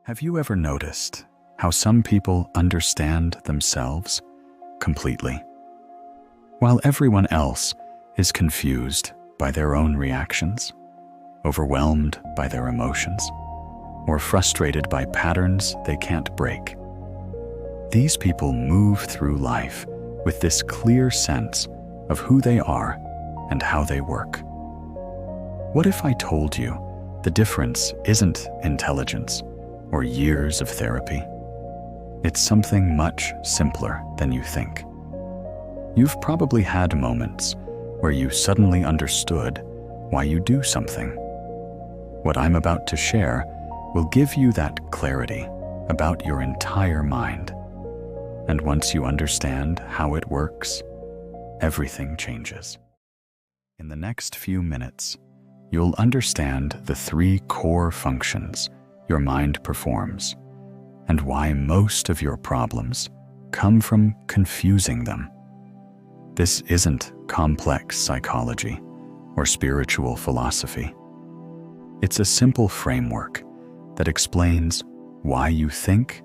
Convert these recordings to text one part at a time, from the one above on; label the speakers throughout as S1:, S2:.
S1: Have you ever noticed how some people understand themselves completely, while everyone else is confused by their own reactions, overwhelmed by their emotions, or frustrated by patterns they can't break? These people move through life with this clear sense of who they are and how they work. What if I told you the difference isn't intelligence or years of therapy? It's something much simpler than you think. You've probably had moments where you suddenly understood why you do something. What I'm about to share will give you that clarity about your entire mind. And once you understand how it works, everything changes. In the next few minutes, you'll understand the 3 core functions your mind performs and why most of your problems come from confusing them. This isn't complex psychology or spiritual philosophy. It's a simple framework that explains why you think,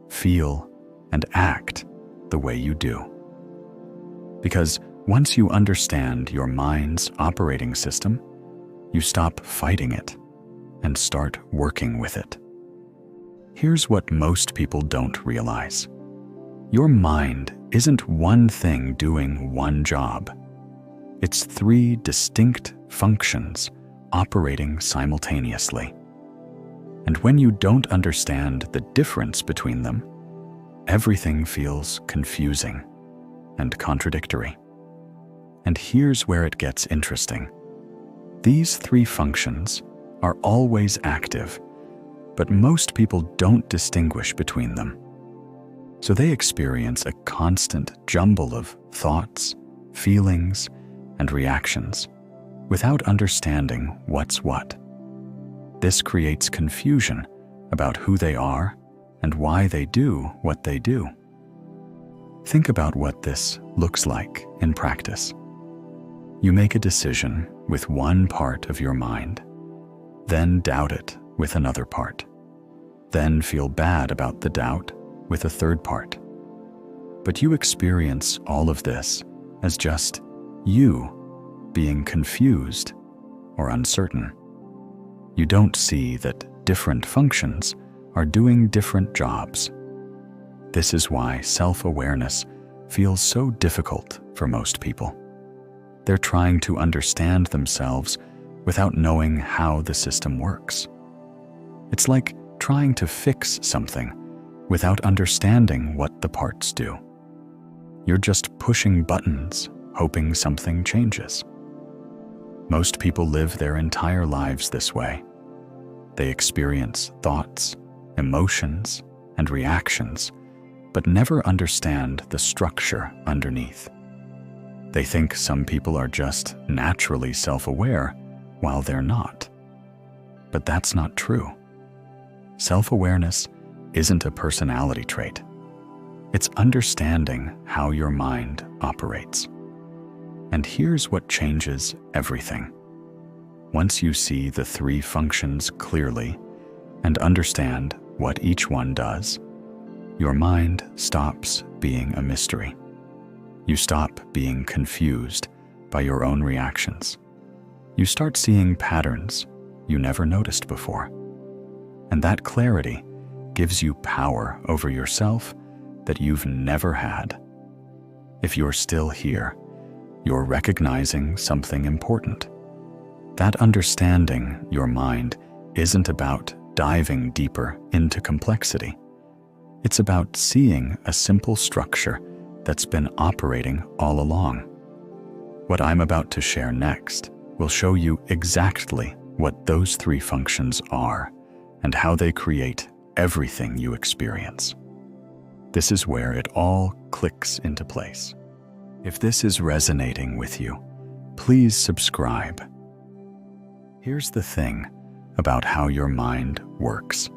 S1: feel, and act the way you do. Because once you understand your mind's operating system, you stop fighting it and start working with it. Here's what most people don't realize. Your mind isn't one thing doing one job. It's 3 distinct functions operating simultaneously. And when you don't understand the difference between them, everything feels confusing and contradictory. And here's where it gets interesting. These 3 functions are always active, but most people don't distinguish between them. So they experience a constant jumble of thoughts, feelings, and reactions without understanding what's what. This creates confusion about who they are and why they do what they do. Think about what this looks like in practice. You make a decision with one part of your mind, then doubt it with another part, then feel bad about the doubt with a third part. But you experience all of this as just you being confused or uncertain. You don't see that different functions are doing different jobs. This is why self-awareness feels so difficult for most people. They're trying to understand themselves without knowing how the system works. It's like trying to fix something without understanding what the parts do. You're just pushing buttons, hoping something changes. Most people live their entire lives this way. They experience thoughts, emotions, and reactions, but never understand the structure underneath. They think some people are just naturally self-aware while they're not. But that's not true. Self-awareness isn't a personality trait. It's understanding how your mind operates. And here's what changes everything. Once you see the 3 functions clearly and understand what each one does, your mind stops being a mystery. You stop being confused by your own reactions. You start seeing patterns you never noticed before. And that clarity gives you power over yourself that you've never had. If you're still here, you're recognizing something important. That understanding your mind isn't about diving deeper into complexity. It's about seeing a simple structure that's been operating all along. What I'm about to share next will show you exactly what those 3 functions are and how they create everything you experience. This is where it all clicks into place. If this is resonating with you, please subscribe. Here's the thing about how your mind works.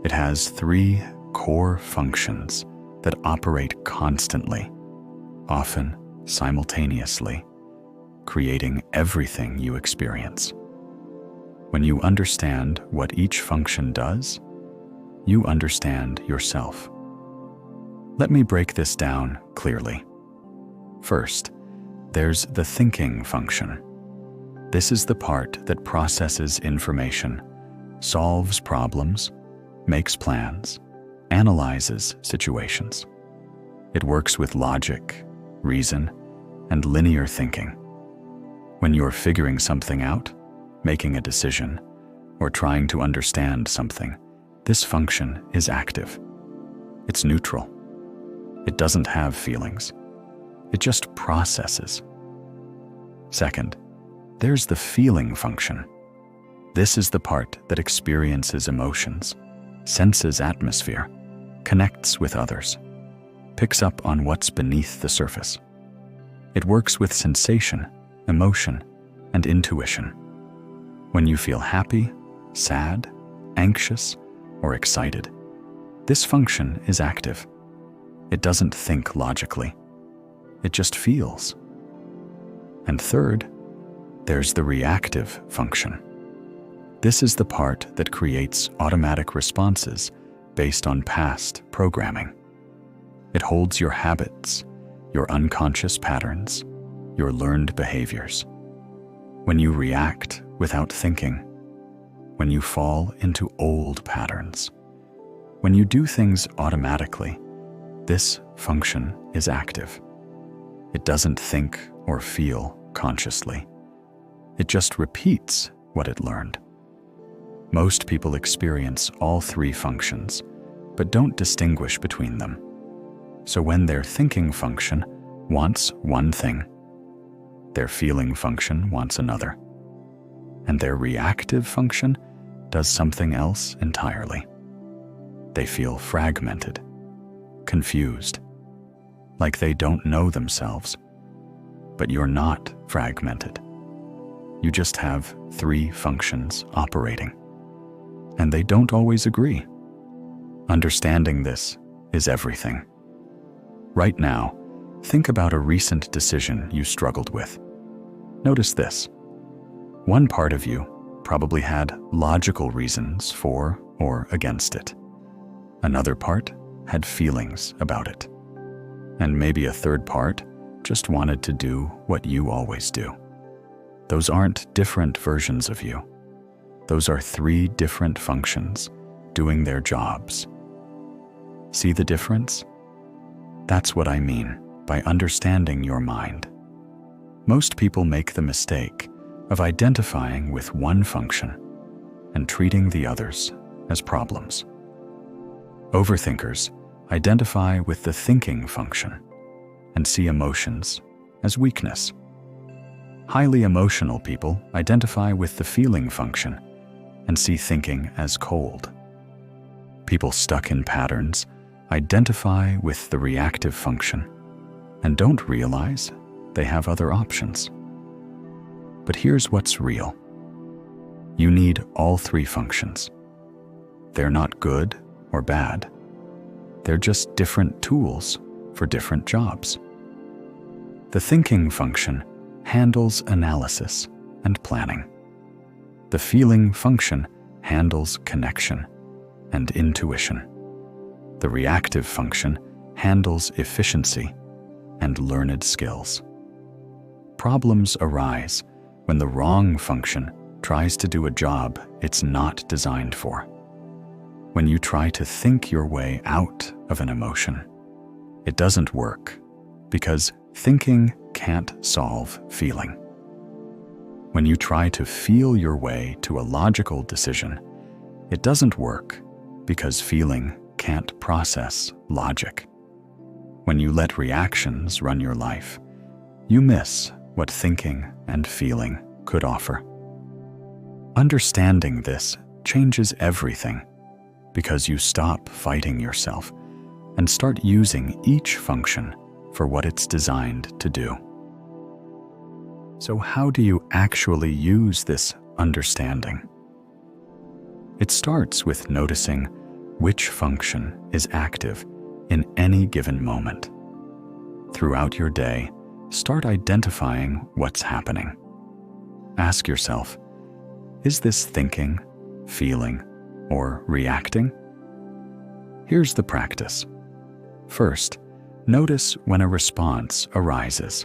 S1: It has 3 core functions that operate constantly, often simultaneously, creating everything you experience. When you understand what each function does, you understand yourself. Let me break this down clearly. First, there's the thinking function. This is the part that processes information, solves problems, makes plans, analyzes situations. It works with logic, reason, and linear thinking. When you're figuring something out, making a decision, or trying to understand something, this function is active. It's neutral. It doesn't have feelings. It just processes. Second, there's the feeling function. This is the part that experiences emotions, senses atmosphere, connects with others, picks up on what's beneath the surface. It works with sensation, emotion, and intuition. When you feel happy, sad, anxious, or excited, this function is active. It doesn't think logically. It just feels. And third, there's the reactive function. This is the part that creates automatic responses based on past programming. It holds your habits, your unconscious patterns, your learned behaviors. When you react without thinking, when you fall into old patterns, when you do things automatically, this function is active. It doesn't think or feel consciously. It just repeats what it learned. Most people experience all three functions, but don't distinguish between them. So when their thinking function wants one thing, their feeling function wants another, and their reactive function does something else entirely. They feel fragmented, confused, like they don't know themselves. But you're not fragmented. You just have three functions operating, and they don't always agree. Understanding this is everything. Right now, think about a recent decision you struggled with. Notice this. One part of you probably had logical reasons for or against it. Another part had feelings about it. And maybe a third part just wanted to do what you always do. Those aren't different versions of you. Those are three different functions doing their jobs. See the difference? That's what I mean by understanding your mind. Most people make the mistake of identifying with one function and treating the others as problems. Overthinkers identify with the thinking function and see emotions as weakness. Highly emotional people identify with the feeling function and see thinking as cold. People stuck in patterns identify with the reactive function and don't realize they have other options. But here's what's real. You need all three functions. They're not good or bad. They're just different tools for different jobs. The thinking function handles analysis and planning. The feeling function handles connection and intuition. The reactive function handles efficiency and learned skills. Problems arise when the wrong function tries to do a job it's not designed for. When you try to think your way out of an emotion, it doesn't work because thinking can't solve feeling. When you try to feel your way to a logical decision, it doesn't work because feeling can't process logic. When you let reactions run your life, you miss what thinking and feeling could offer. Understanding this changes everything because you stop fighting yourself and start using each function for what it's designed to do. So how do you actually use this understanding? It starts with noticing which function is active in any given moment. Throughout your day, start identifying what's happening. Ask yourself, is this thinking, feeling, or reacting? Here's the practice. First, notice when a response arises.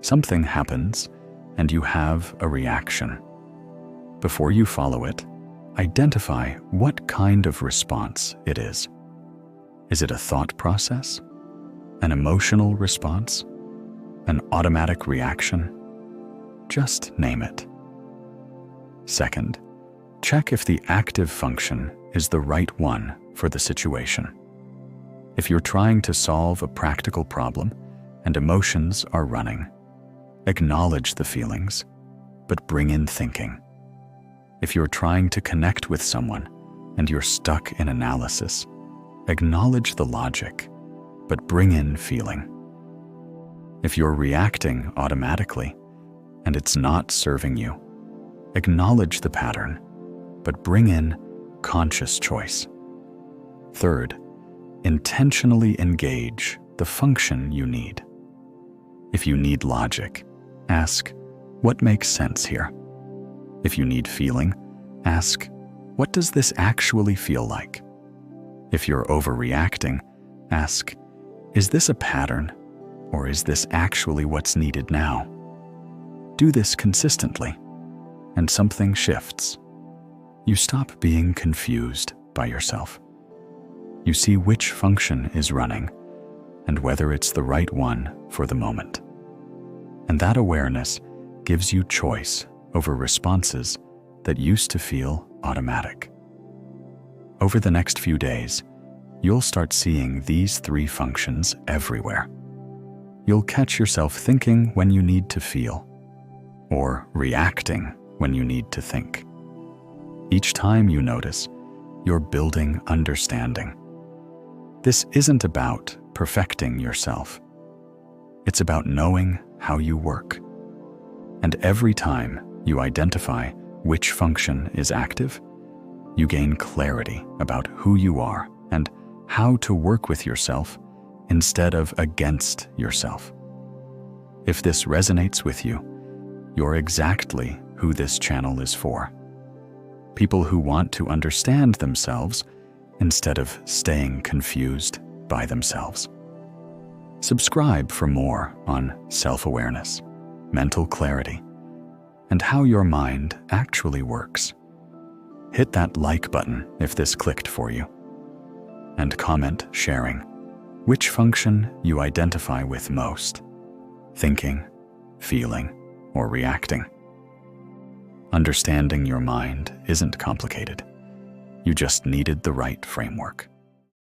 S1: Something happens, and you have a reaction. Before you follow it, identify what kind of response it is. Is it a thought process? An emotional response? An automatic reaction? Just name it. Second, check if the active function is the right one for the situation. If you're trying to solve a practical problem and emotions are running, acknowledge the feelings, but bring in thinking. If you're trying to connect with someone and you're stuck in analysis, acknowledge the logic, but bring in feeling. If you're reacting automatically and it's not serving you, acknowledge the pattern, but bring in conscious choice. Third, intentionally engage the function you need. If you need logic, ask, what makes sense here? If you need feeling, ask, what does this actually feel like? If you're overreacting, ask, is this a pattern, or is this actually what's needed now? Do this consistently, and something shifts. You stop being confused by yourself. You see which function is running and whether it's the right one for the moment. And that awareness gives you choice over responses that used to feel automatic. Over the next few days, you'll start seeing these three functions everywhere. You'll catch yourself thinking when you need to feel, or reacting when you need to think. Each time you notice, you're building understanding. This isn't about perfecting yourself. It's about knowing how you work. And every time you identify which function is active, you gain clarity about who you are and how to work with yourself instead of against yourself. If this resonates with you, you're exactly who this channel is for. People who want to understand themselves instead of staying confused by themselves. Subscribe for more on self-awareness, mental clarity, and how your mind actually works. Hit that like button if this clicked for you, and comment sharing which function you identify with most: thinking, feeling, or reacting. Understanding your mind isn't complicated. You just needed the right framework.